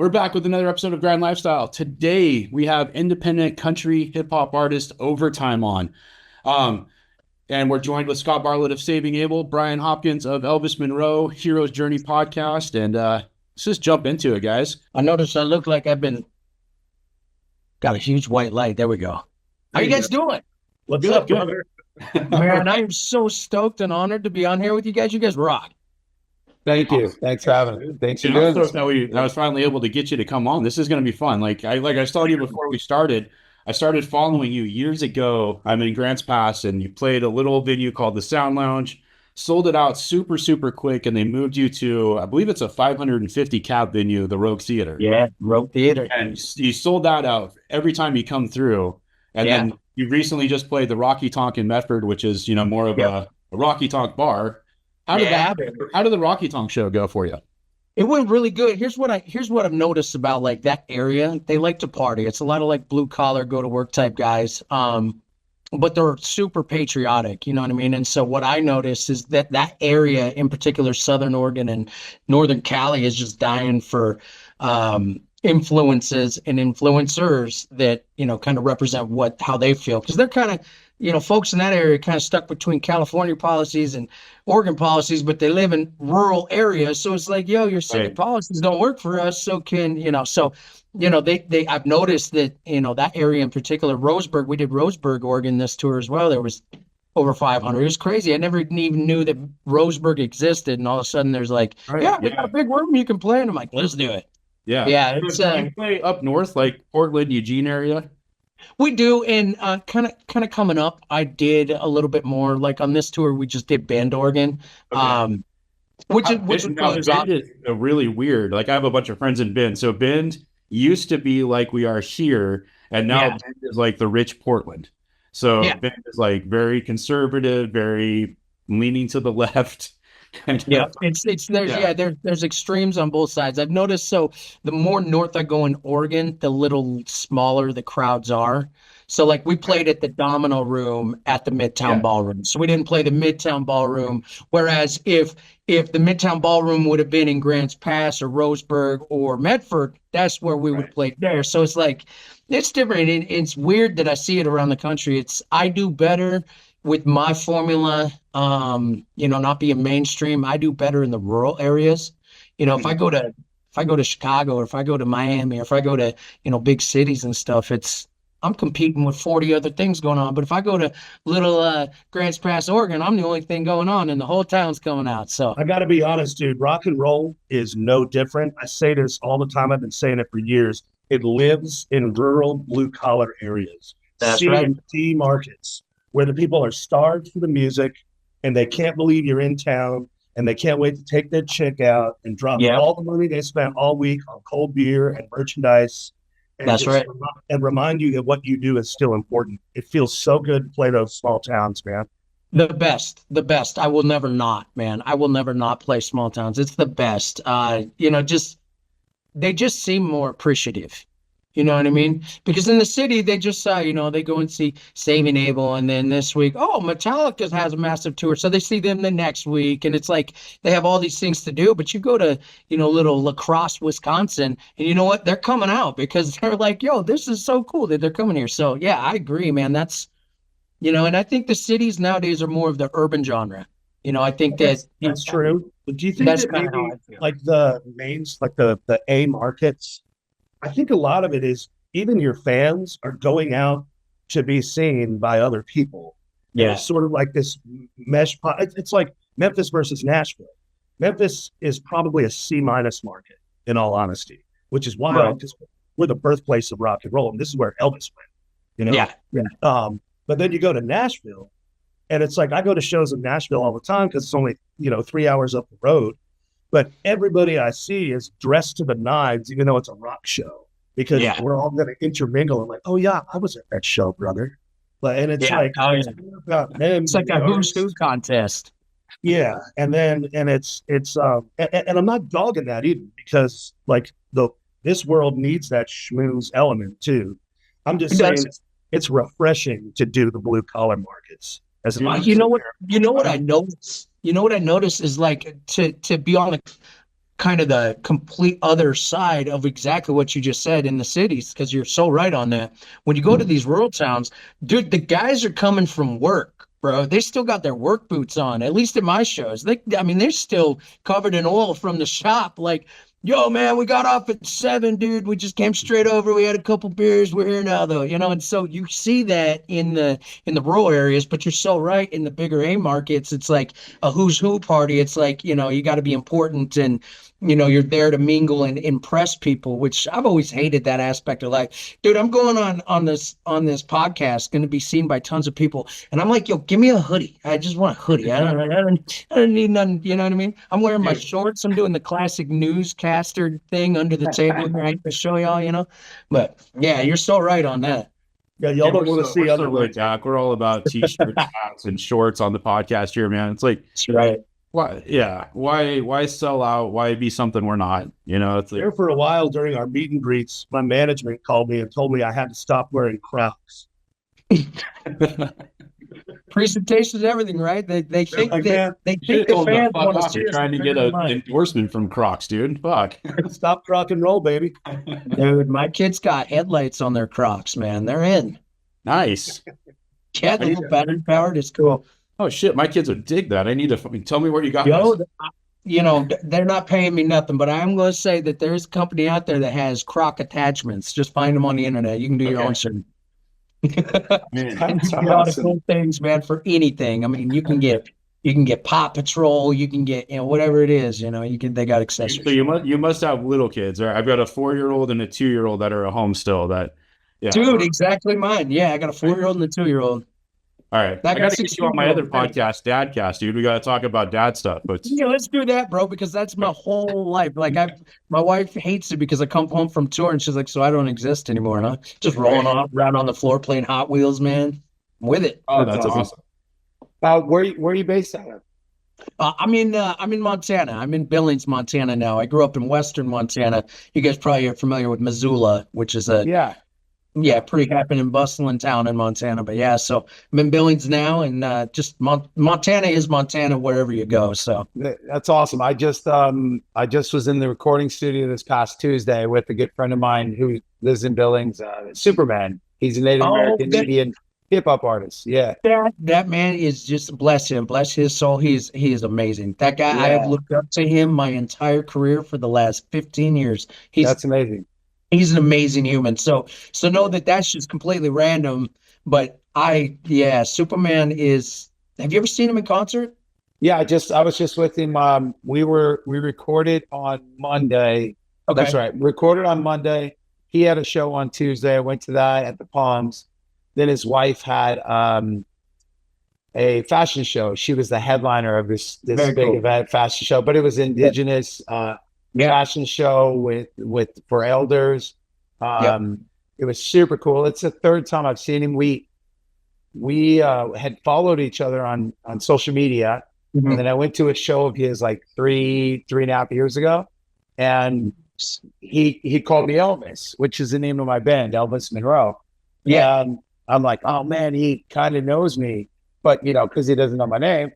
We're back with another episode of Grind Lifestyle. Today we have independent country hip hop artist Overtime on. Um, and we're joined with Scott Bartlett of Saving Abel, Brian Hopkins of Elvis Monroe, Hero's Journey podcast. And let's just jump into it, guys. I noticed I look like I've been got a huge white light. There we go. How you guys doing? What's up, brother? Man, I am so stoked and honored to be on here with you guys. You guys rock. Thank you. Thanks for having me. Thanks for doing this. I was finally able to get you to come on. This is going to be fun. Like I told you before we started, I started following you years ago. I'm in Grants Pass, and you played a little venue called the Sound Lounge, sold it out super, super quick, and they moved you to, I believe it's a 550 cap venue, the Rogue Theater. Yeah, Rogue Theater. And you sold that out every time you come through. And then you recently just played the Rocky Tonk in Medford, which is, more of a Rocky Tonk bar. How did that happen? How did the Rocky Tonk show go for you? It went really good. Here's what I've noticed about like that area. They like to party. It's a lot of like blue collar, go to work type guys. But they're super patriotic, you know what I mean? And so what I noticed is that area, in particular, Southern Oregon and Northern Cali, is just dying for influences and influencers that, kind of represent how they feel. Because they're kind of, folks in that area kind of stuck between California policies and Oregon policies, but they live in rural areas. So it's like, your city policies don't work for us. So I've noticed that, that area in particular, Roseburg, we did Roseburg, Oregon, this tour as well. There was over 500. It was crazy. I never even knew that Roseburg existed. And all of a sudden there's like, we got a big room you can play. And I'm like, let's do it. Yeah. Yeah. You play up north, like Portland, Eugene area? We do, and kind of coming up, I did a little bit more. Like on this tour, we just did Bend, Oregon, which is really weird. Like I have a bunch of friends in Bend, so Bend used to be like we are here, and now Bend is like the rich Portland. So Bend is like very conservative, very leaning to the left. There's extremes on both sides. I've noticed. So the more north I go in Oregon, the little smaller the crowds are. So like we played at the Domino Room at the Midtown Ballroom. So we didn't play the Midtown Ballroom. Whereas if the Midtown Ballroom would have been in Grants Pass or Roseburg or Medford, that's where we would play there. So it's like, it's different. It's weird that I see it around the country. I do better with my formula, not being mainstream. I do better in the rural areas. If I go to Chicago, or if I go to Miami, or if I go to, big cities and stuff, I'm competing with 40 other things going on. But if I go to little Grants Pass, Oregon, I'm the only thing going on and the whole town's coming out. So I got to be honest, dude, rock and roll is no different. I say this all the time. I've been saying it for years. It lives in rural blue collar areas. That's right. C markets, where the people are starved for the music and they can't believe you're in town and they can't wait to take their chick out and drop all the money they spent all week on cold beer and merchandise. And that's right. And remind you that what you do is still important. It feels so good to play those small towns, man. The best. I will never not, man. I will never not play small towns. It's the best. They just seem more appreciative. You know what I mean? Because in the city, they just saw, they go and see Saving Abel. And then this week, Metallica has a massive tour. So they see them the next week. And it's like they have all these things to do. But you go to, little La Crosse, Wisconsin, and you know what? They're coming out because they're like, this is so cool that they're coming here. So, yeah, I agree, man. That's, and I think the cities nowadays are more of the urban genre. I think that's true. But do you think that's kind of how I feel. Like the mains, like the A markets? I think a lot of it is even your fans are going out to be seen by other people. Yeah. It's sort of like this mesh pot. It's like Memphis versus Nashville. Memphis is probably a C- market, in all honesty, which is wild because we're the birthplace of rock and roll. And this is where Elvis went, Yeah. But then you go to Nashville, and it's like I go to shows in Nashville all the time because it's only, 3 hours up the road. But everybody I see is dressed to the nines, even though it's a rock show, because we're all going to intermingle. And like, oh yeah, I was at that show, brother. And it's it's like a who's who contest. Yeah, and I'm not dogging that either because like this world needs that schmooze element too. I'm just saying it's refreshing to do the blue collar markets. You know what I noticed is like to be on the kind of the complete other side of exactly what you just said in the cities, because you're so right on that. When you go to these rural towns, dude, the guys are coming from work, bro. They still got their work boots on, at least at my shows. I mean, they're still covered in oil from the shop. Like, yo, man, we got off at 7, dude. We just came straight over. We had a couple beers. We're here now, though, And so you see that in the rural areas, but you're so right. In the bigger A markets, it's like a who's who party. It's like, you got to be important, and you're there to mingle and impress people, which I've always hated that aspect of life. Dude, I'm going on this podcast, going to be seen by tons of people, and I'm like, yo, give me a hoodie. I just want a hoodie. I don't need nothing. You know what I mean? I'm wearing my shorts. I'm doing the classic newscaster thing under the table right to show y'all. But yeah, you're so right on that. Yeah, y'all don't want to see other ways. We're all about t-shirts, hats, and shorts on the podcast here, man. It's like, that's right. Why? Yeah. Why sell out? Why be something we're not? It's like, there for a while during our meet and greets, my management called me and told me I had to stop wearing Crocs. Presentations, everything, right? They think like, that they think the fans want to see you're trying to get an endorsement from Crocs, dude. Fuck. Stop Croc and roll, baby. Dude, my kids got headlights on their Crocs, man. They're in. Nice. Yeah, the little battery powered is cool. Oh shit, my kids would dig that. I need to tell me where you got this. They're not paying me nothing, but I'm going to say that there's a company out there that has Croc attachments. Just find them on the internet. You can do your own shit. Man, that's awesome. Cool things, man, for anything. I mean, you can get Paw Patrol, you can get whatever it is. They got accessories. So you must have little kids, right? I've got a 4-year-old and a 2-year-old that are at home still. Dude, exactly mine. Yeah, I got a 4-year-old and a 2-year-old. All right, I got to get you on my other podcast, Dadcast, dude. We got to talk about dad stuff. But yeah, let's do that, bro, because that's my whole life. Like, my wife hates it because I come home from tour and she's like, "So I don't exist anymore, huh?" Just rolling around on the floor playing Hot Wheels, man. I'm with it. Oh, that's awesome. Where are you based out of? I'm in Montana. I'm in Billings, Montana now. I grew up in Western Montana. You guys probably are familiar with Missoula, which is pretty happening, bustling town in Montana. But yeah, so I'm in Billings now, and just Montana is Montana wherever you go. So that's awesome. I just was in the recording studio this past Tuesday with a good friend of mine who lives in Billings, Superman. He's a Native American Indian hip hop artist. Yeah, that man is just, bless him, bless his soul. He is amazing. That guy, I have looked up to him my entire career for the last 15 years. That's amazing. He's an amazing human. So know that that's just completely random. But Superman is. Have you ever seen him in concert? Yeah, I was just with him. We recorded on Monday. Okay. That's right. Recorded on Monday. He had a show on Tuesday. I went to that at the Palms. Then his wife had a fashion show. She was the headliner of this big event, fashion show, but it was indigenous. Fashion show for elders. It was super cool. It's the third time I've seen him. We had followed each other on social media, and then I went to a show of his like 3.5 years ago, and he called me Elvis, which is the name of my band, Elvis Monroe. Yeah, and I'm like, oh man, he kind of knows me, but because he doesn't know my name.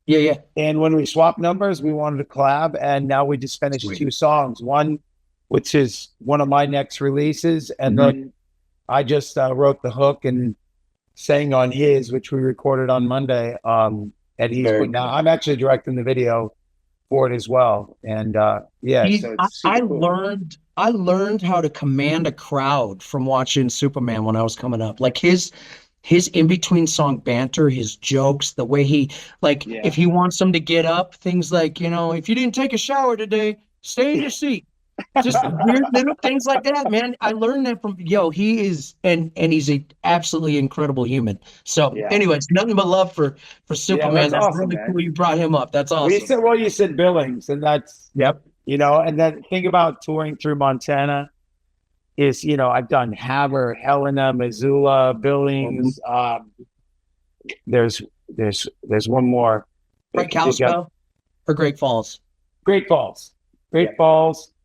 Yeah. And when we swapped numbers, we wanted to collab, and now we just finished 2 songs. One, which is one of my next releases, and then I just wrote the hook and sang on his, which we recorded on Monday. And now I'm actually directing the video for it as well. And so it's cool. I learned how to command a crowd from watching Superman when I was coming up. Like his in-between song banter, his jokes, the way he, if he wants them to get up, things like, if you didn't take a shower today, stay in your seat. Just weird little things like that, man. I learned that from, he is, and he's an absolutely incredible human. So anyways, nothing but love for Superman. That's awesome, really cool you brought him up. That's awesome. You said Billings, and that's, and then think about touring through Montana. Is I've done Hammer, Helena, Missoula, Billings. There's one more. Great Kalispell or Great Falls. Great Falls,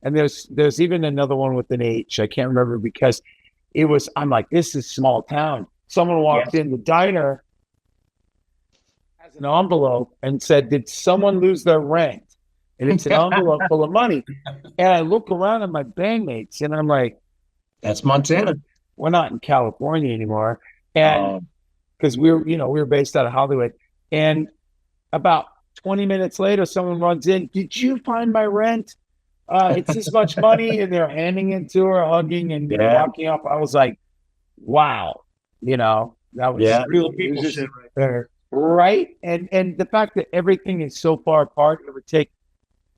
and there's even another one with an H. I can't remember because I'm like, this is small town. Someone walked in the diner, has an envelope, and said, "Did someone lose their rent?" and it's an envelope full of money. And I look around at my bandmates, and I'm like, That's Montana. we're not in California anymore. And because we were based out of Hollywood. And about 20 minutes later, someone runs in, did you find my rent? It's this much money. And they're handing it to her, hugging and walking up. I was like, wow, that was real people shit right there. Right. And the fact that everything is so far apart, it would take,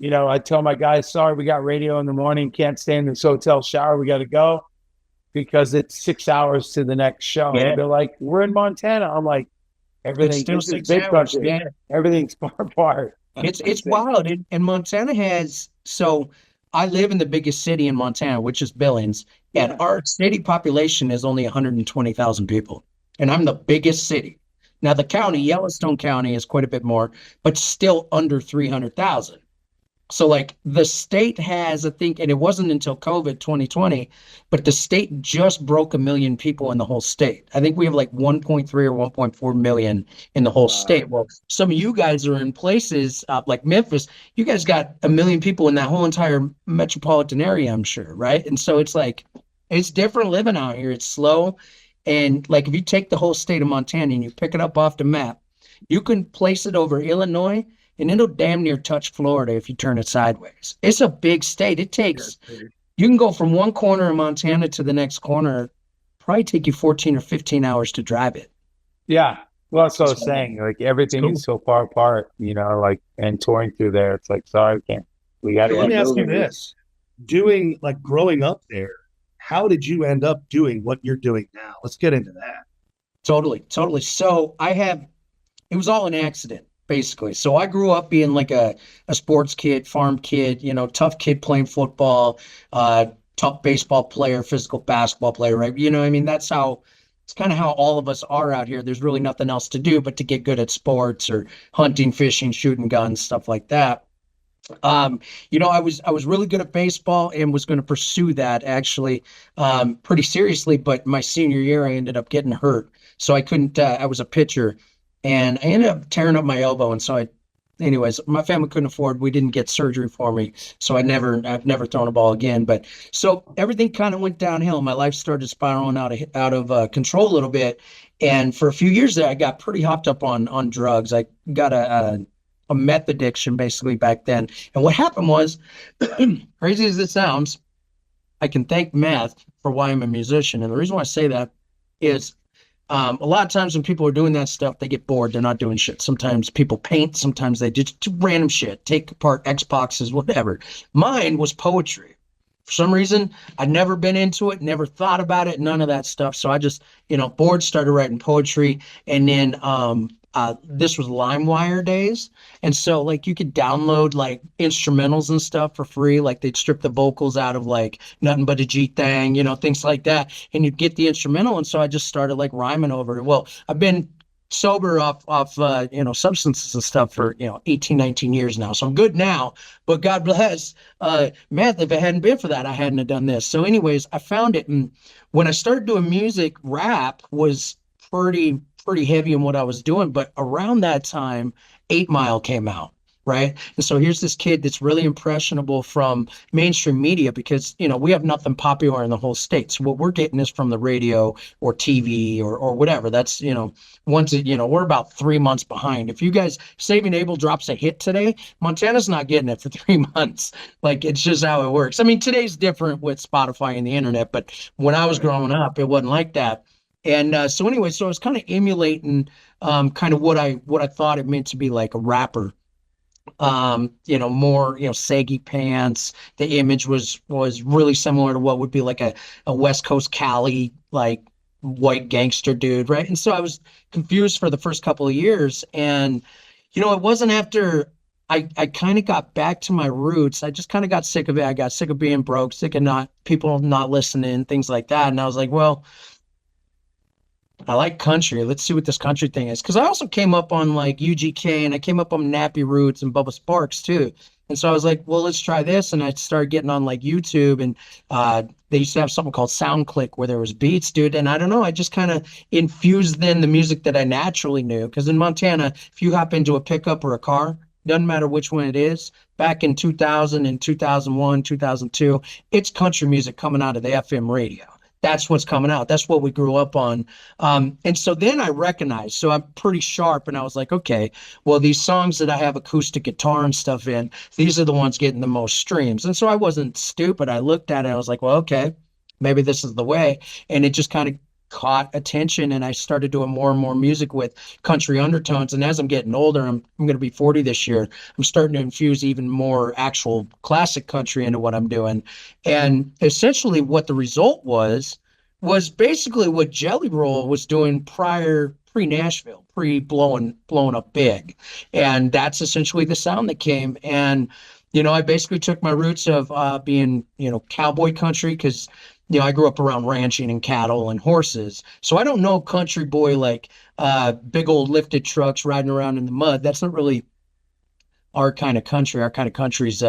I tell my guys, sorry, we got radio in the morning, can't stay in this hotel shower, we got to go because it's 6 hours to the next show. Yeah. And they're like, we're in Montana. I'm like, everything Still this is 6 big hours. country. Yeah. Everything's far apart. It's wild. And Montana has, so I live in the biggest city in Montana, which is Billings, and our city population is only 120,000 people. And I'm the biggest city. Now the county, Yellowstone County, is quite a bit more, but still under 300,000. So like the state has, I think, and it wasn't until COVID 2020, but the state just broke 1 million people in the whole state. I think we have like 1.3 or 1.4 million in the whole state. Well, some of you guys are in places like Memphis. You guys got 1 million people in that whole entire metropolitan area, I'm sure, right? And so it's like, it's different living out here. It's slow. And like if you take the whole state of Montana and you pick it up off the map, you can place it over Illinois, and it'll damn near touch Florida if you turn it sideways. It's a big state. It takes, you can go from one corner of Montana to the next corner, probably take you 14 or 15 hours to drive it. Yeah. Well, that's what I was saying. Like everything is so far apart, and touring through there. It's like, sorry, we got to Let me ask you this. Growing up there, how did you end up doing what you're doing now? Let's get into that. Totally. So it was all an accident. Basically. So I grew up being like a sports kid, farm kid, tough kid playing football, tough baseball player, physical basketball player, right? It's kind of how all of us are out here. There's really nothing else to do but to get good at sports or hunting, fishing, shooting guns, stuff like that. I was really good at baseball and was going to pursue that actually pretty seriously. But my senior year, I ended up getting hurt. So I couldn't, I was a pitcher. And I ended up tearing up my elbow. And so my family couldn't afford, we didn't get surgery for me. So I've never thrown a ball again. But so everything kind of went downhill. My life started spiraling out of control a little bit. And for a few years there, I got pretty hopped up on drugs. I got a meth addiction basically back then. And what happened was, crazy as it sounds, I can thank meth for why I'm a musician. And the reason why I say that is, a lot of times when people are doing that stuff, they get bored. They're not doing shit. Sometimes people paint. Sometimes they just do random shit, take apart Xboxes, whatever. Mine was poetry. For some reason, I'd never been into it, never thought about it, none of that stuff. So I just, bored, started writing poetry. And then this was LimeWire days. And so like you could download like instrumentals and stuff for free. Like they'd strip the vocals out of like Nothing But a G Thing, things like that. And you'd get the instrumental. And so I just started like rhyming over it. Well, I've been sober off substances and stuff for 18, 19 years now, so I'm good now. But God bless meth. If it hadn't been for that, I hadn't have done this. So anyways, I found it, and when I started doing music, rap was pretty heavy in what I was doing. But around that time, 8 Mile came out, right? And so here's this kid that's really impressionable from mainstream media because, we have nothing popular in the whole state. So what we're getting is from the radio or TV or whatever. That's, we're about 3 months behind. If you guys, Saving Abel drops a hit today, Montana's not getting it for 3 months. Like, it's just how it works. I mean, today's different with Spotify and the internet, but when I was growing up, it wasn't like that. And so anyway, so I was kind of emulating kind of what I thought it meant to be like a rapper. More, saggy pants. The image was really similar to what would be like a West Coast Cali, like white gangster dude, right? And so I was confused for the first couple of years. And, it wasn't after I kind of got back to my roots. I just kind of got sick of it. I got sick of being broke, sick of people not listening, things like that. And I was like, well, I like country. Let's see what this country thing is. Because I also came up on like UGK and I came up on Nappy Roots and Bubba Sparks too. And so I was like, well, let's try this. And I started getting on like YouTube, and they used to have something called SoundClick where there was beats, dude. And I don't know, I just kind of infused then the music that I naturally knew. Because in Montana, if you hop into a pickup or a car, doesn't matter which one it is, back in 2000 and 2001, 2002, it's country music coming out of the FM radio. That's what's coming out. That's what we grew up on. And so then I recognized, so I'm pretty sharp, and I was like, okay, well, these songs that I have acoustic guitar and stuff in, these are the ones getting the most streams. And so I wasn't stupid. I looked at it, I was like, well, okay, maybe this is the way. And it just kind of caught attention, and I started doing more and more music with country undertones. And as I'm getting older, I'm going to be 40 this year, I'm starting to infuse even more actual classic country into what I'm doing. And essentially what the result was basically what Jelly Roll was doing pre-Nashville, blowing up big. And that's essentially the sound that came. And I basically took my roots of being cowboy country, because I grew up around ranching and cattle and horses. So I don't know country boy like big old lifted trucks riding around in the mud. That's not really our kind of country. Our kind of country is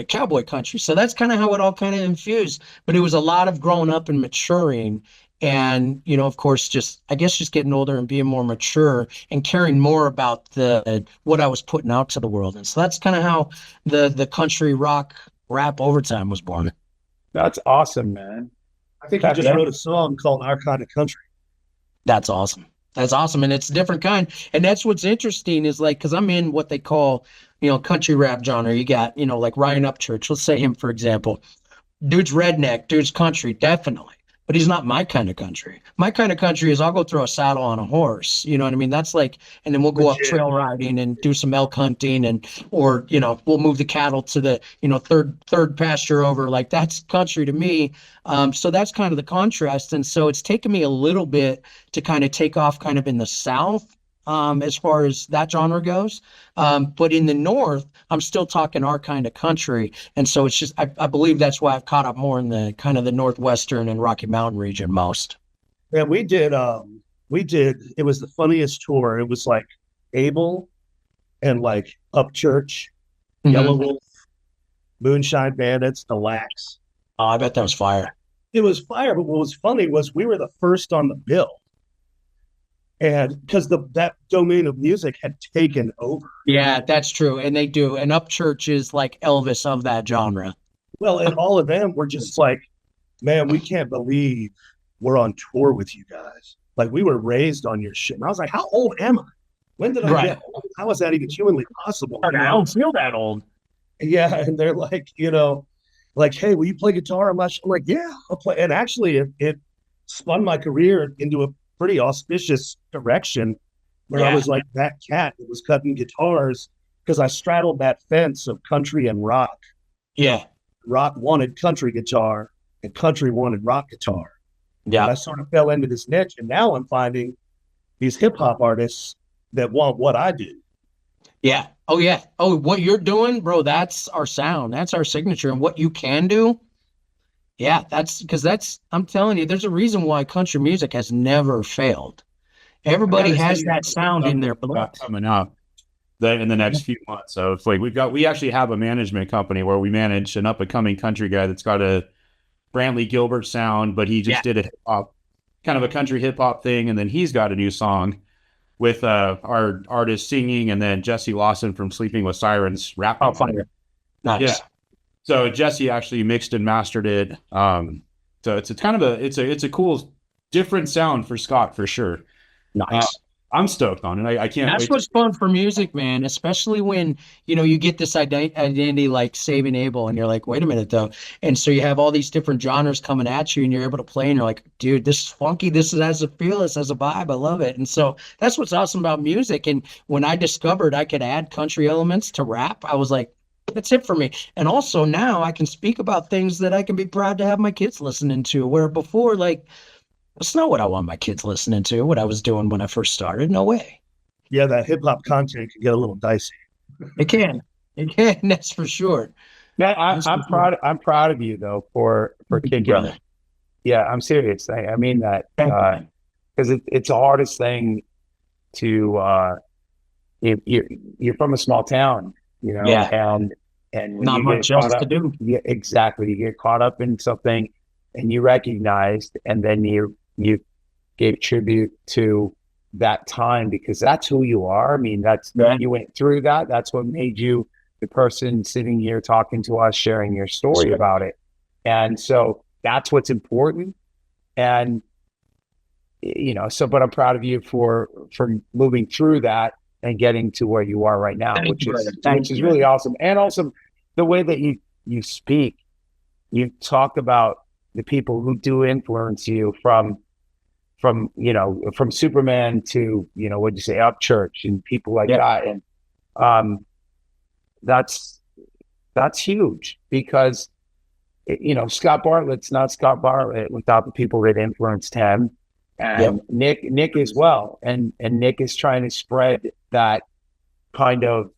cowboy country. So that's kind of how it all kind of infused. But it was a lot of growing up and maturing. And, of course, just getting older and being more mature and caring more about what I was putting out to the world. And so that's kind of how the country rock rap overtime was born. That's awesome, man. I think you just wrote a song called Our Kind of Country. That's awesome. That's awesome. And it's a different kind. And that's what's interesting is like, because I'm in what they call, country rap genre. You got, like Ryan Upchurch. Let's say him, for example. Dude's redneck, dude's country, definitely. But he's not my kind of country. My kind of country is I'll go throw a saddle on a horse. You know what I mean? That's like, and then we'll go up trail riding and do some elk hunting or we'll move the cattle to the, third pasture over. Like that's country to me. So that's kind of the contrast. And so it's taken me a little bit to kind of take off kind of in the South. As far as that genre goes. But in the North, I'm still talking our kind of country. And so it's just, I believe that's why I've caught up more in the kind of the Northwestern and Rocky Mountain region most. Yeah, we did, it was the funniest tour. It was like Abel and like Upchurch, Yellow Wolf, Moonshine Bandits, the Lax. Oh, I bet that was fire. It was fire, but what was funny was we were the first on the bill. And because that domain of music had taken over. Yeah, that's true. And they do. And Upchurch is like Elvis of that genre. Well, and all of them were just like, man, we can't believe we're on tour with you guys. Like we were raised on your shit. And I was like, how old am I? When did I get old? How is that even humanly possible? I don't feel that old. Yeah. And they're like, like, hey, will you play guitar? I'm like, yeah, I'll play. And actually it spun my career into a pretty auspicious direction where I was like that cat that was cutting guitars because I straddled that fence of country and rock. Yeah. Rock wanted country guitar and country wanted rock guitar. Yeah. And I sort of fell into this niche, and now I'm finding these hip hop artists that want what I do. Yeah. Oh yeah. Oh, what you're doing, bro, that's our sound. That's our signature. And what you can do. Yeah, I'm telling you, there's a reason why country music has never failed. Everybody has that sound in their blood. Coming up in the next few months. So it's like we actually have a management company where we manage an up and coming country guy that's got a Brantley Gilbert sound, but he just did a hip hop, kind of a country hip hop thing. And then he's got a new song with our artist singing, and then Jesse Lawson from Sleeping with Sirens rapping. Oh, fire. Nice. Yeah. So Jesse actually mixed and mastered it. So it's it's a cool, different sound for Scott for sure. Nice. I'm stoked on it. I can't. That's what's fun for music, man. Especially when you get this identity like Saving Abel, and you're like, wait a minute though. And so you have all these different genres coming at you, and you're able to play, and you're like, dude, this is funky. This has a feel. This has a vibe. I love it. And so that's what's awesome about music. And when I discovered I could add country elements to rap, I was like, that's it for me. And also now I can speak about things that I can be proud to have my kids listening to, where before, like, it's not what I want my kids listening to, what I was doing when I first started. No way. Yeah, that hip hop content can get a little dicey. It can. That's for sure. Man, I'm proud of you though for kicking. Brother. Yeah, I'm serious. I mean that because it's the hardest thing to. You're from a small town. And not much else to do. Yeah, exactly. You get caught up in something, and you recognized, and then you gave tribute to that time, because that's who you are. I mean, you went through that. That's what made you the person sitting here talking to us, sharing your story about it. And so that's what's important. And, but I'm proud of you for moving through that and getting to where you are right now, which is really awesome. And also the way that you speak, you talk about the people who do influence you from Superman to, what'd you say, Upchurch and people like that. And that's huge, because Scott Bartlett's not Scott Bartlett without the people that influenced him, and Nick as well. And Nick is trying to spread that kind of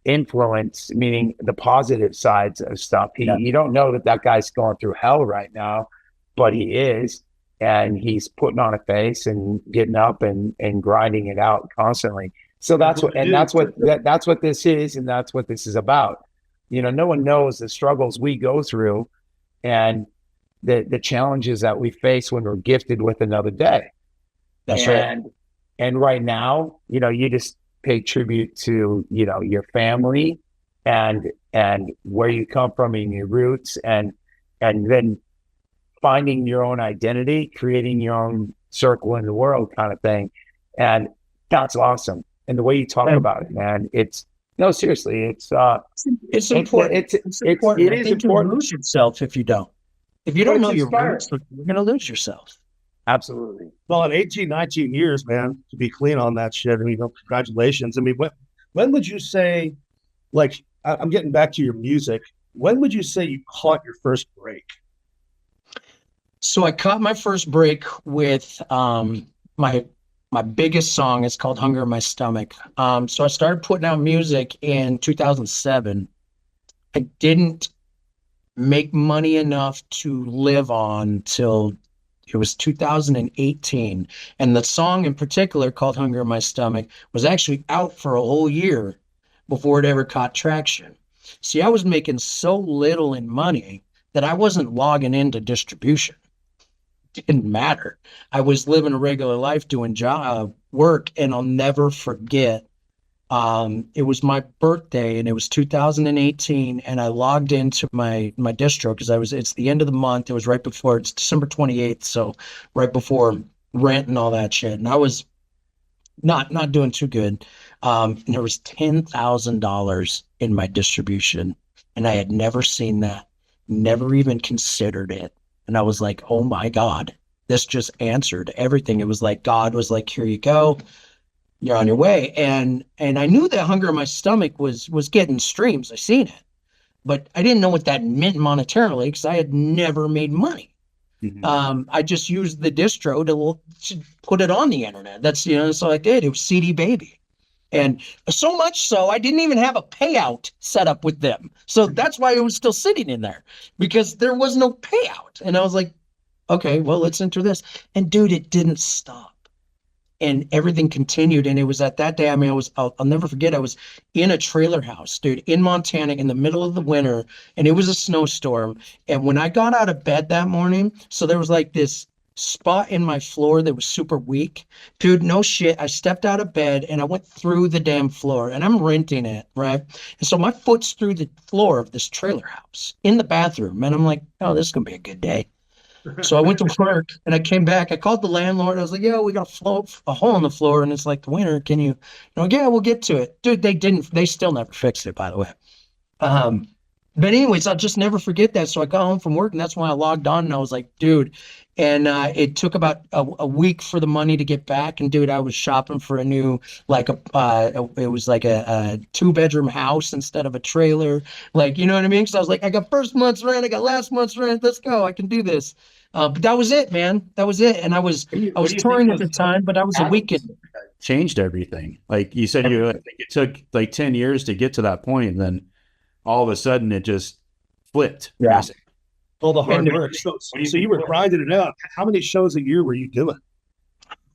influence, meaning the positive sides of stuff. You don't know that guy's going through hell right now, but he is, and he's putting on a face and getting up and grinding it out constantly. So that's what this is, and that's what this is about. No one knows the struggles we go through and the challenges that we face when we're gifted with another day. That's right. And right now, you just pay tribute to, your family and where you come from and your roots, and then finding your own identity, creating your own circle in the world kind of thing. And that's awesome. And the way you talk about it, man, seriously, it's important. It is important. You lose yourself if you don't. If you don't know your roots, you're going to lose yourself. Absolutely. Well, in 18, 19 years, man, to be clean on that shit, I mean, congratulations. I mean, when would you say, like, I'm getting back to your music, when would you say you caught your first break? So I caught my first break with my biggest song. Is called Hunger in My Stomach. So I started putting out music in 2007. I didn't make money enough to live on till it was 2018. And the song in particular, called Hunger in My Stomach, was actually out for a whole year before it ever caught traction. See, I was making so little in money that I wasn't logging into distribution. It didn't matter. I was living a regular life, doing job work, and I'll never forget. It was my birthday, and it was 2018, and I logged into my distro because it's the end of the month. It was right before, it's December 28th, so right before rent and all that shit. And I was not doing too good. And there was $10,000 in my distribution, and I had never seen that, never even considered it. And I was like, oh my God, this just answered everything. It was like God was like, here you go. You're on your way. And I knew that Hunger in My Stomach was getting streams. I seen it, but I didn't know what that meant monetarily because I had never made money. Mm-hmm. I just used the distro to put it on the internet. That's, that's all I did. It was CD Baby. And so much so I didn't even have a payout set up with them. So that's why it was still sitting in there, because there was no payout. And I was like, okay, well, let's enter this. And dude, it didn't stop. And everything continued. And it was at that day, I mean, I'll never forget, I was in a trailer house, dude, in Montana in the middle of the winter, and it was a snowstorm. And when I got out of bed that morning, so there was like this spot in my floor that was super weak. Dude, no shit. I stepped out of bed and I went through the damn floor, and I'm renting it, right? And so my foot's through the floor of this trailer house in the bathroom. And I'm like, oh, this is going to be a good day. So I went to work and I came back. I called the landlord. I was like, yo, we got a hole in the floor. And it's like, the winter, can you yeah, we'll get to it. Dude, they still never fixed it, by the way. But anyways, I'll just never forget that. So I got home from work, and that's when I logged on, and I was like, dude, and it took about a week for the money to get back. And dude, I was shopping for a new, it was like a 2-bedroom house instead of a trailer. Like, you know what I mean? Because I was like, I got first month's rent, I got last month's rent. Let's go. I can do this. But that was it, man. That was it. And I was touring at the time, but I was a weekend. Changed everything. Like you said, I think it took like 10 years to get to that point, and then all of a sudden it just flipped. Yeah. All the hard work. So you were grinding it out. How many shows a year were you doing?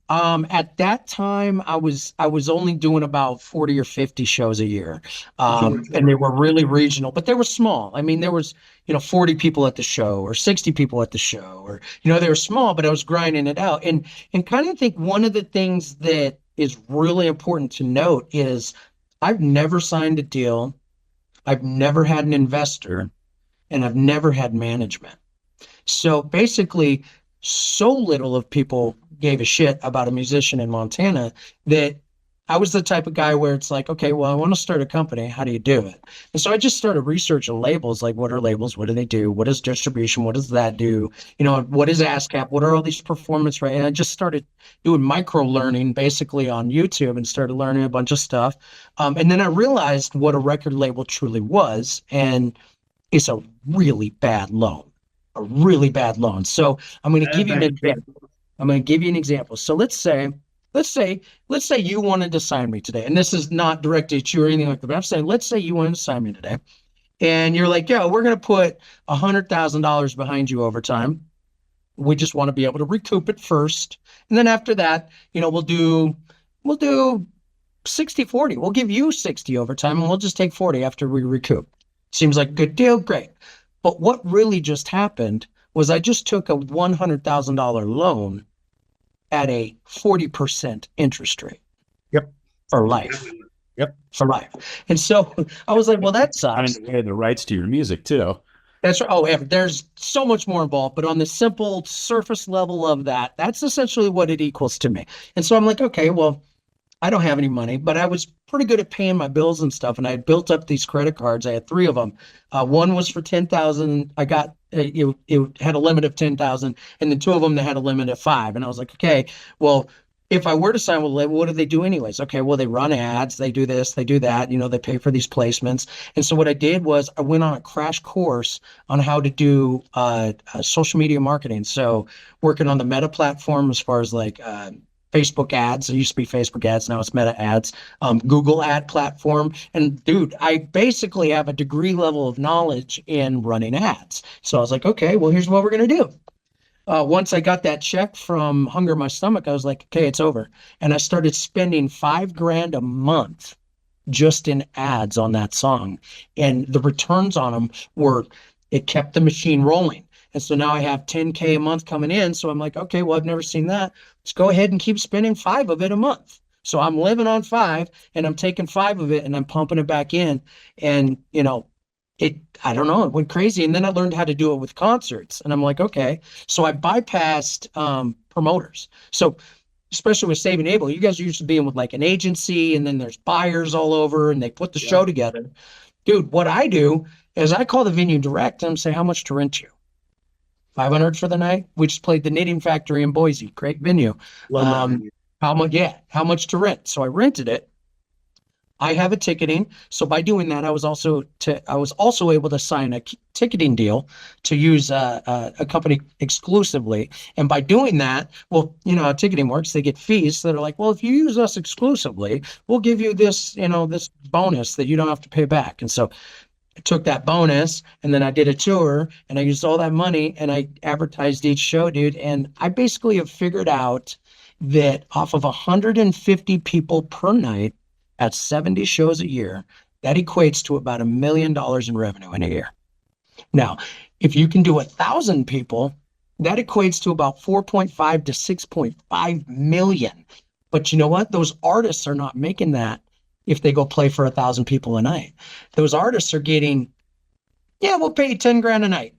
At that time, I was only doing about 40 or 50 shows a year. And they were really regional, but they were small. I mean, there was, 40 people at the show or 60 people at the show, or, they were small, but I was grinding it out. And kind of think one of the things that is really important to note is I've never signed a deal. I've never had an investor, and I've never had management. So basically, so little of people gave a shit about a musician in Montana that I was the type of guy where it's like, okay, well, I want to start a company. How do you do it? And so I just started researching labels, like what are labels? What do they do? What is distribution? What does that do? What is ASCAP? What are all these performance, right? And I just started doing micro learning basically on YouTube and started learning a bunch of stuff. And then I realized what a record label truly was. And it's a really bad loan, a really bad loan. So I'm going to give you an example. I'm going to give you an example. So let's say you wanted to sign me today, and this is not directed at you or anything like that, but I'm saying, let's say you wanted to sign me today, and you're like, yo, we're going to put $100,000 behind you over time. We just want to be able to recoup it first. And then after that, we'll do 60-40. We'll give you 60 over time, and we'll just take 40 after we recoup. Seems like a good deal. Great. But what really just happened was I just took a $100,000 loan at a 40% interest rate. Yep. For life. Yep. For life. And so I was like, well, that sucks. And the rights to your music too. That's right. Oh, yeah, there's so much more involved, but on the simple surface level of that, that's essentially what it equals to me. And so I'm like, okay, well, I don't have any money, but I was pretty good at paying my bills and stuff. And I had built up these credit cards. I had 3 of them. One was for 10,000. I got, it had a limit of 10,000, and then 2 of them that had a limit of 5. And I was like, okay, well, if I were to sign with a label, what do they do anyways? Okay, well, they run ads, they do this, they do that, they pay for these placements. And so what I did was I went on a crash course on how to do social media marketing. So working on the Meta platform as far as like, Facebook ads. It used to be Facebook ads. Now it's Meta ads, Google ad platform. And dude, I basically have a degree level of knowledge in running ads. So I was like, okay, well, here's what we're going to do. Once I got that check from Hunger in My Stomach, I was like, okay, it's over. And I started spending $5,000 a month just in ads on that song. And the returns on them it kept the machine rolling. And so now I have 10K a month coming in. So I'm like, okay, well, I've never seen that. Let's go ahead and keep spending 5 of it a month. So I'm living on 5, and I'm taking 5 of it and I'm pumping it back in. And, I don't know, it went crazy. And then I learned how to do it with concerts. And I'm like, okay. So I bypassed promoters. So especially with Saving Able, you guys are used to being with like an agency, and then there's buyers all over, and they put the show together. Dude, what I do is I call the venue direct and say, how much to rent you? 500 for the night. We just played the Knitting Factory in Boise. Great venue. How much? Yeah. How much to rent? So I rented it. I have a ticketing. So by doing that, I was also able to sign a ticketing deal to use a company exclusively. And by doing that, well, how ticketing works, they get fees. So they're like, well, if you use us exclusively, we'll give you this, this bonus that you don't have to pay back. And so I took that bonus, and then I did a tour, and I used all that money, and I advertised each show, dude. And I basically have figured out that off of 150 people per night at 70 shows a year, that equates to about $1 million in revenue in a year. Now, if you can do 1,000 people, that equates to about 4.5 to 6.5 million. But you know what? Those artists are not making that if they go play for 1,000 people a night. Those artists are getting, we'll pay you 10 grand a night,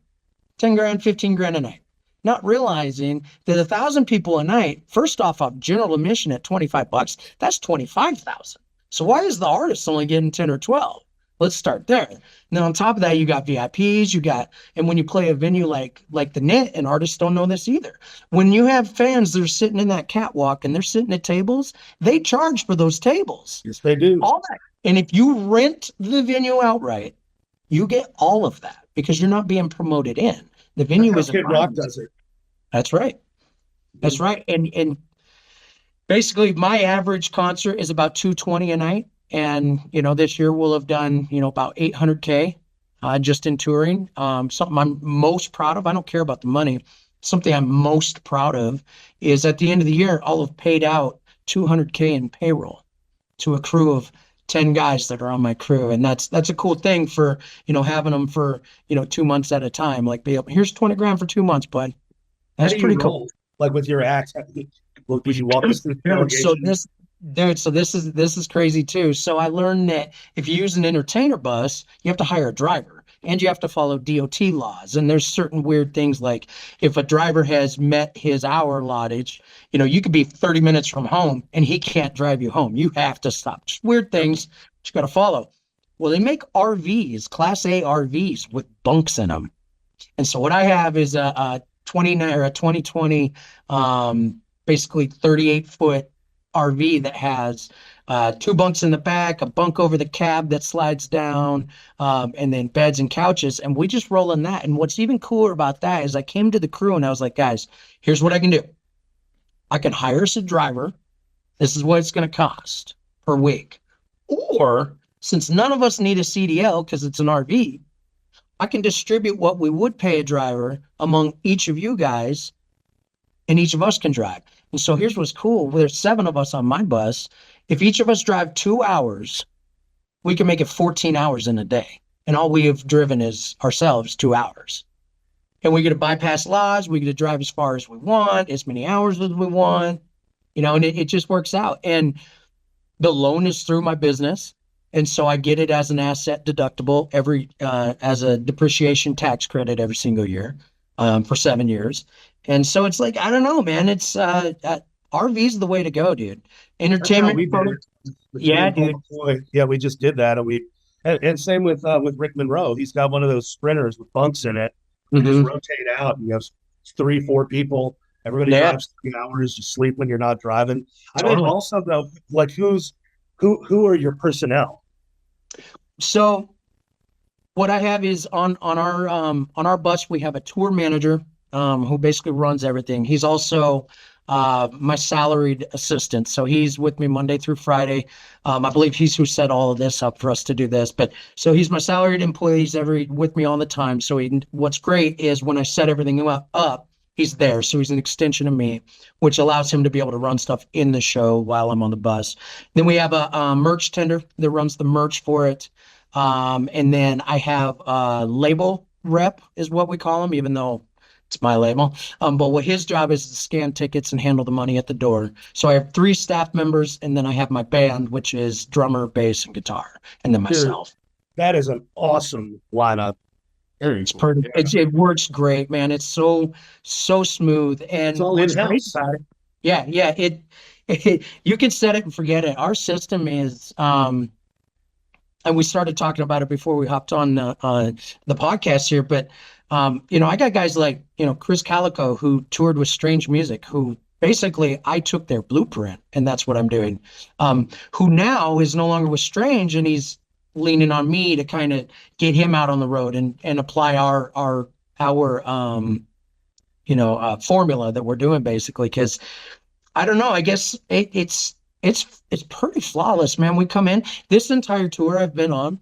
10 grand, 15 grand a night. Not realizing that 1,000 people a night, first off general admission at $25, that's 25,000. So why is the artist only getting 10 or 12? Let's start there. Now, on top of that, you got VIPs, and when you play a venue like the Knit, and artists don't know this either. When you have fans that are sitting in that catwalk and they're sitting at tables, they charge for those tables. Yes, they do. All that. And if you rent the venue outright, you get all of that because you're not being promoted in. The venue is Kid Rock does it. That's right. That's right. And basically my average concert is about $220 a night. And, this year we'll have done, about 800K just in touring. Something I'm most proud of. I don't care about the money. something I'm most proud of is at the end of the year, I'll have paid out $200K in payroll to a crew of 10 guys that are on my crew. And that's a cool thing for, having them for, 2 months at a time. Like, here's 20 grand for 2 months, bud. That's How do you pretty cool. roll? Like with your acts, would you walk us through the So delegation? this is crazy too. So I learned that if you use an entertainer bus, you have to hire a driver and you have to follow DOT laws. And there's certain weird things like if a driver has met his hour allottage, you could be 30 minutes from home and he can't drive you home. You have to stop. Just weird things you got to follow. Well, they make RVs, Class A RVs with bunks in them. And so what I have is a 2020, basically 38-foot RV that has 2 bunks in the back, a bunk over the cab that slides down, and then beds and couches. And we just roll in that. And what's even cooler about that is I came to the crew and I was like, guys, here's what I can do. I can hire us a driver. This is what it's going to cost per week. Or since none of us need a CDL because it's an RV, I can distribute what we would pay a driver among each of you guys, and each of us can drive. And so here's what's cool. There's 7 of us on my bus. If each of us drive 2 hours, we can make it 14 hours in a day. And all we have driven is ourselves 2 hours. And we get to bypass laws. We get to drive as far as we want, as many hours as we want, and it just works out. And the loan is through my business. And so I get it as an asset deductible as a depreciation tax credit every single year for 7 years. And so it's like, I don't know, man, it's RV's the way to go, dude. Entertainment. Yeah, dude. Yeah, we just did that. And same with Rick Monroe. He's got one of those sprinters with bunks in it. You just rotate out and you have 3-4 people. Everybody drives 3 hours. You sleep when you're not driving. I mean, also though, like who are your personnel? So what I have is on our bus, we have a tour manager who basically runs everything. He's also my salaried assistant. So he's with me Monday through Friday. I believe he's who set all of this up for us to do this. But so he's my salaried employee. He's with me all the time. So what's great is when I set everything up, he's there. So he's an extension of me, which allows him to be able to run stuff in the show while I'm on the bus. Then we have a merch tender that runs the merch for it. And then I have a label rep is what we call him, even though it's my label. But what his job is to scan tickets and handle the money at the door. So I have 3 staff members, and then I have my band, which is drummer, bass, and guitar, and then myself. That is an awesome lineup. It works great, man. It's so smooth, and it's all in-house. Yeah. It you can set it and forget it. Our system is, and we started talking about it before we hopped on the podcast here, but I got guys like Chris Calico who toured with Strange Music, who basically I took their blueprint, and that's what I'm doing. Who now is no longer with Strange, and he's leaning on me to kind of get him out on the road and apply our formula that we're doing basically. Because I don't know, I guess it's pretty flawless, man. We come in this entire tour I've been on,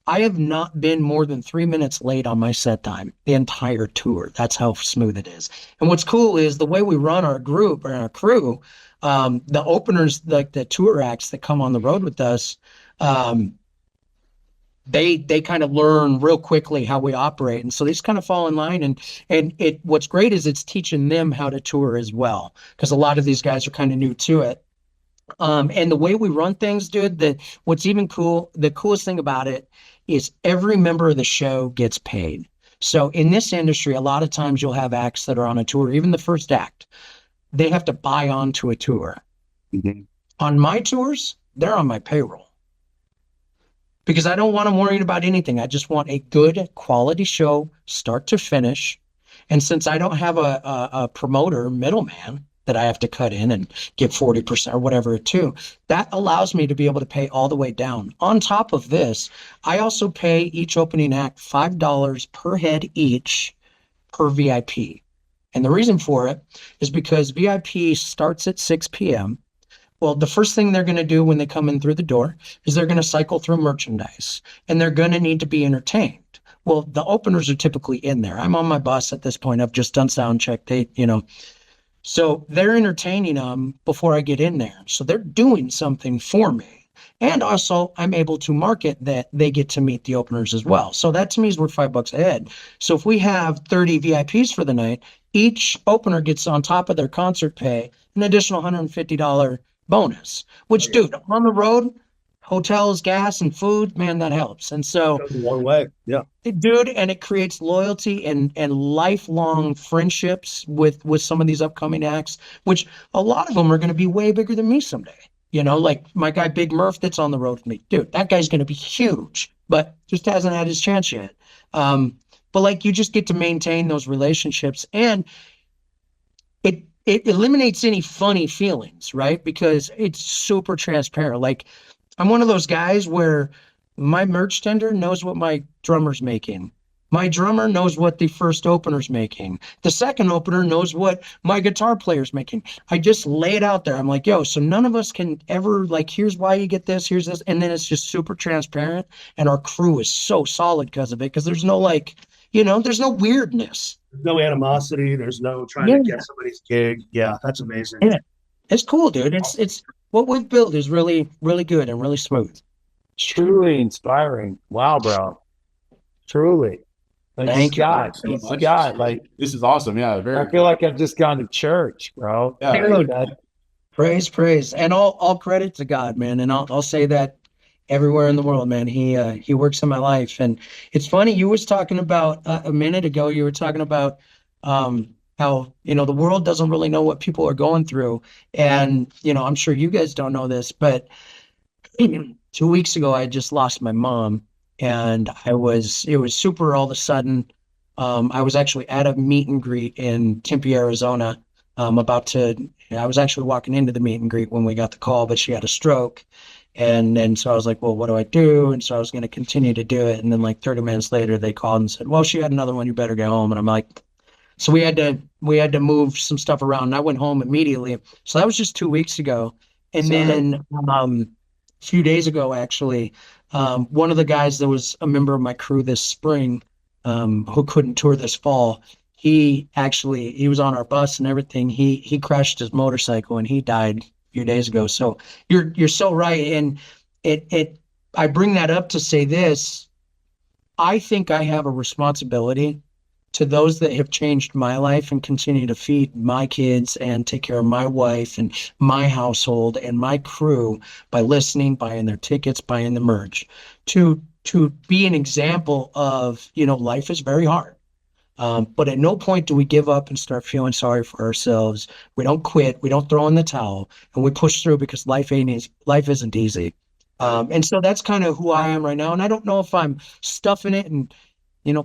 I have not been more than 3 minutes late on my set time the entire tour. That's how smooth it is. And what's cool is the way we run our group or our crew, the openers, like the tour acts that come on the road with us, they kind of learn real quickly how we operate. And so they just kind of fall in line. And what's great is it's teaching them how to tour as well, because a lot of these guys are kind of new to it. And the way we run things, dude, what's even cool, the coolest thing about it is every member of the show gets paid. So in this industry, a lot of times you'll have acts that are on a tour, even the first act, they have to buy onto a tour. Mm-hmm. On my tours, they're on my payroll because I don't want them worrying about anything. I just want a good quality show, start to finish. And since I don't have a promoter middleman that I have to cut in and give 40% or whatever to, that allows me to be able to pay all the way down. On top of this, I also pay each opening act $5 per head each per VIP. And the reason for it is because VIP starts at 6 p.m. Well, the first thing they're going to do when they come in through the door is they're going to cycle through merchandise, and they're going to need to be entertained. Well, the openers are typically in there. I'm on my bus at this point. I've just done sound check. So they're entertaining them before I get in there. So they're doing something for me. And also, I'm able to market that they get to meet the openers as well. So that to me is worth $5 a head. So if we have 30 VIPs for the night, each opener gets on top of their concert pay an additional $150 bonus, which, dude, on the road, hotels, gas, and food, man, that helps. And so, Goes a long way. Yeah. dude, and it creates loyalty and lifelong friendships with some of these upcoming acts, which a lot of them are going to be way bigger than me someday. Like my guy Big Murph that's on the road with me, dude, that guy's going to be huge, but just hasn't had his chance yet. But like, you just get to maintain those relationships, and it eliminates any funny feelings, right? Because it's super transparent. Like, I'm one of those guys where my merch tender knows what my drummer's making. My drummer knows what the first opener's making. The second opener knows what my guitar player's making. I just lay it out there. I'm like, yo, so none of us can ever, like, here's why you get this, here's this. And then it's just super transparent. And our crew is so solid because of it, because there's no, like, there's no weirdness. There's no animosity. There's no trying to get somebody's gig. Yeah, that's amazing. Yeah. It's cool, dude. It's what we've built is really, really good and really smooth. Truly inspiring. Wow, bro. Truly. Like, Thank you. Scott, like, This is awesome. Yeah, I feel like I've just gone to church, bro. Yeah. Dude, praise, and all credit to God, man. And I'll say that everywhere in the world, man. He works in my life, and it's funny. You was talking about a minute ago. You were talking about how the world doesn't really know what people are going through, and I'm sure you guys don't know this, but 2 weeks ago I just lost my mom, and it was super all of a sudden. I was actually at a meet and greet in Tempe, Arizona. I was actually walking into the meet and greet when we got the call, but she had a stroke. And so I was like, well, what do I do? And so I was going to continue to do it. And then like 30 minutes later, they called and said, well, she had another one. You better go home. And I'm like, so we had to move some stuff around. And I went home immediately. So that was just 2 weeks ago. And then a few days ago, actually, one of the guys that was a member of my crew this spring, who couldn't tour this fall, he was on our bus and everything. He crashed his motorcycle and he died few days ago. So you're so right. And I bring that up to say this. I think I have a responsibility to those that have changed my life and continue to feed my kids and take care of my wife and my household and my crew by listening, buying their tickets, buying the merch, to be an example of, life is very hard. But at no point do we give up and start feeling sorry for ourselves. We don't quit. We don't throw in the towel, and we push through because life isn't easy. And so that's kind of who I am right now. And I don't know if I'm stuffing it and,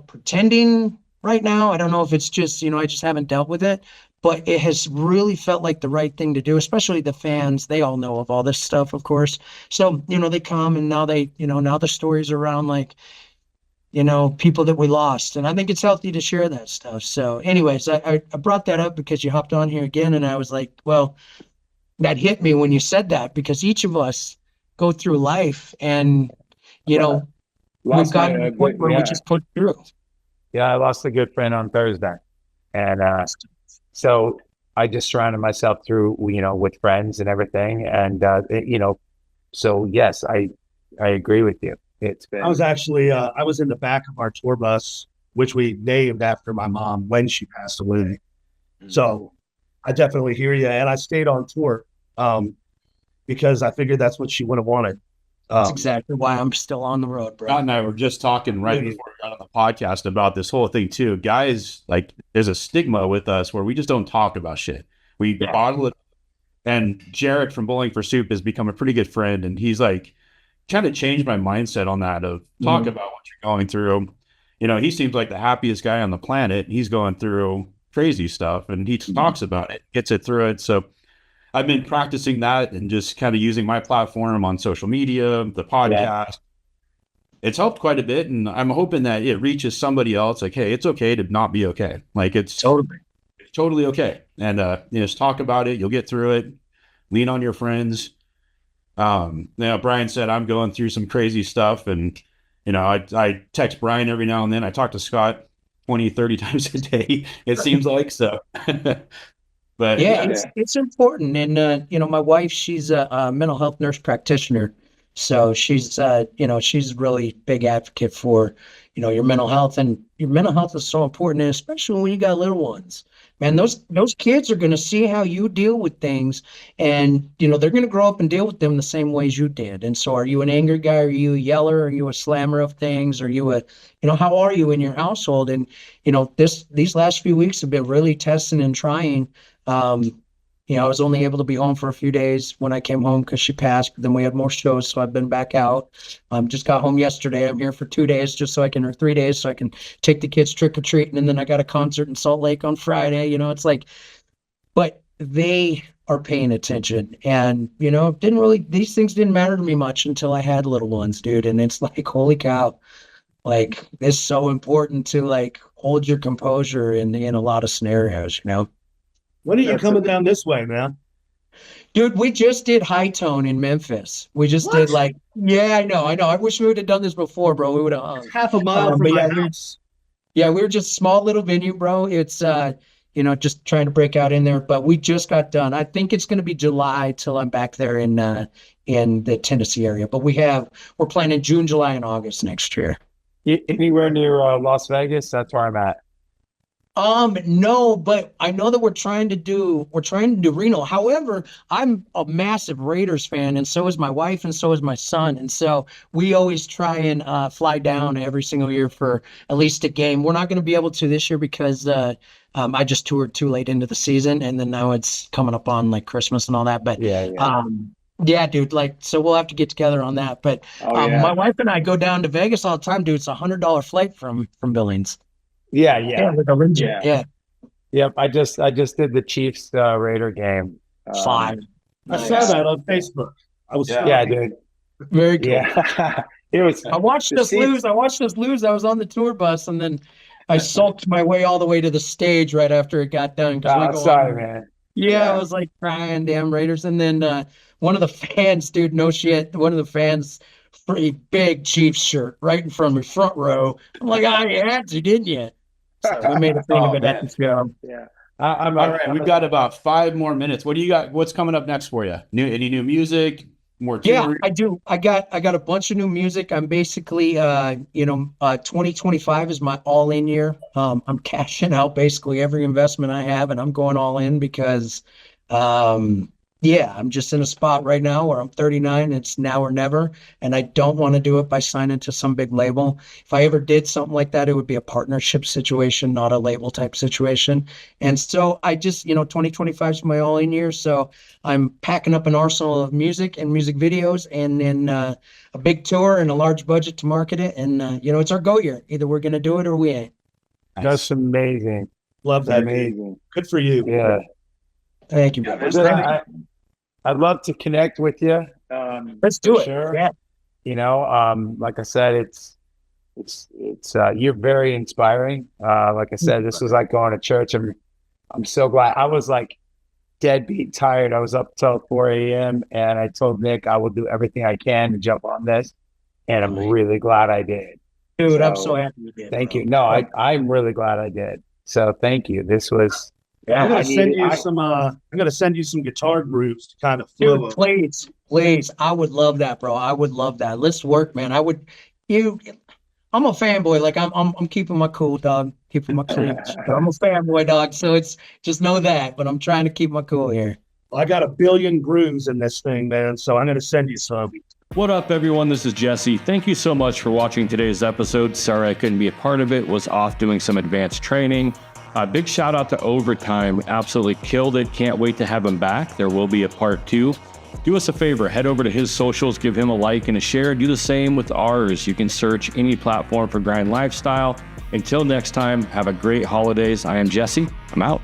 pretending right now. I don't know if it's just, I just haven't dealt with it, but it has really felt like the right thing to do, especially the fans. They all know of all this stuff, of course. So, they come and now now the stories around like, people that we lost. And I think it's healthy to share that stuff. So anyways, I brought that up because you hopped on here again. And I was like, well, that hit me when you said that, because each of us go through life and, we've gotten to the point where we just put through. Yeah, I lost a good friend on Thursday. And so I just surrounded myself through, with friends and everything. And, so yes, I agree with you. It's been. I was actually I was in the back of our tour bus, which we named after my mom when she passed away. So I definitely hear you, and I stayed on tour because I figured that's what she would have wanted. That's exactly why I'm still on the road, bro. Scott and I were just talking right before we got on the podcast about this whole thing too. Guys, like, there's a stigma with us where we just don't talk about shit. We bottle it. And Jared from Bowling for Soup has become a pretty good friend, and he's like kind of changed my mindset on that of talk about what you're going through. He seems like the happiest guy on the planet. He's going through crazy stuff and he talks about it, gets it through it. So I've been practicing that and just kind of using my platform on social media, the podcast. Yeah. It's helped quite a bit. And I'm hoping that it reaches somebody else. Like, hey, it's okay to not be okay. Like, it's totally okay. And just talk about it. You'll get through it. Lean on your friends. Brian said I'm going through some crazy stuff, and I text Brian every now and then. I talk to Scott 20, 30 times a day, it seems like. So, but Yeah, it's important. And my wife, she's a mental health nurse practitioner. So she's really big advocate for, your mental health, and your mental health is so important, and especially when you got little ones. Man, those kids are going to see how you deal with things, and they're going to grow up and deal with them the same ways you did. And so, are you an angry guy? Are you a yeller? Are you a slammer of things? Are you how are you in your household? And these last few weeks have been really testing and trying. I was only able to be home for a few days when I came home because she passed, but then we had more shows, so I've been back out. Just got home yesterday. I'm here for 2 days or 3 days, so I can take the kids trick-or-treating, and then I got a concert in Salt Lake on Friday. It's like, but they are paying attention, and, these things didn't matter to me much until I had little ones, dude, and it's like, holy cow, like, it's so important to, like, hold your composure in a lot of scenarios, When are you coming down this way, man? Dude, we just did High Tone in Memphis. We just did I know. I wish we would have done this before, bro. We would have hung. Half a mile from my house. Yeah, we were just small little venue, bro. It's just trying to break out in there. But we just got done. I think it's gonna be July till I'm back there in the Tennessee area. But we're planning June, July, and August next year. Anywhere near Las Vegas? That's where I'm at. No, but I know that we're trying to do Reno. However, I'm a massive Raiders fan, and so is my wife, and so is my son. And so we always try and fly down every single year for at least a game. We're not going to be able to this year because I just toured too late into the season, and then now it's coming up on like Christmas and all that. But yeah, dude, so we'll have to get together on that. But my wife and I go down to Vegas all the time, dude. It's $100 flight from Billings. Yeah. Yep. I just did the Chiefs Raider game. Fine. I saw that on Facebook. Dude. Very cool. Yeah. It was. I watched us lose. I was on the tour bus, and then I sulked my way all the way to the stage right after it got done. Sorry, man. Yeah, I was like crying, damn Raiders. And then one of the fans, dude, no shit. One of the fans, pretty big Chiefs shirt right in front of me, front row. I'm like, you had to, didn't you? So we made a thing of it at the show. Yeah. All right, we've got about 5 more minutes. What do you got? What's coming up next for you? Any new music? More touring? Yeah, I do. I got a bunch of new music. I'm basically 2025 is my all-in year. I'm cashing out basically every investment I have, and I'm going all in because I'm just in a spot right now where I'm 39. It's now or never, and I don't want to do it by signing to some big label. If I ever did something like that, it would be a partnership situation, not a label type situation. And so I just, 2025 is my all-in year. So I'm packing up an arsenal of music and music videos, and then a big tour and a large budget to market it. And it's our go year. Either we're gonna do it or we ain't. That's amazing. Love that. Amazing. Good for you. Yeah. Thank you. I'd love to connect with you. Let's do it. Sure. Yeah. Like I said, it's you're very inspiring. Like I said, this was like going to church. I'm so glad. I was like deadbeat tired. I was up till 4 a.m. and I told Nick I will do everything I can to jump on this, and I'm really glad I did. Dude, I'm so happy you did. Thank you. No, I'm really glad I did. So thank you. This was. Yeah, I'm gonna send you some guitar grooves to kind of flow. Dude, please. I would love that, bro. I would love that. Let's work, man. I'm a fanboy. Like I'm keeping my cool, dog. Keeping my cool. I'm a fanboy, dog. So it's just know that. But I'm trying to keep my cool here. I got 1 billion grooves in this thing, man. So I'm gonna send you some. What up, everyone? This is Jesse. Thank you so much for watching today's episode. Sorry I couldn't be a part of it. Was off doing some advanced training. Big shout out to Overtime. Absolutely killed it. Can't wait to have him back. There will be a part 2. Do us a favor. Head over to his socials. Give him a like and a share. Do the same with ours. You can search any platform for Grind Lifestyle. Until next time, have a great holidays. I am Jesse. I'm out.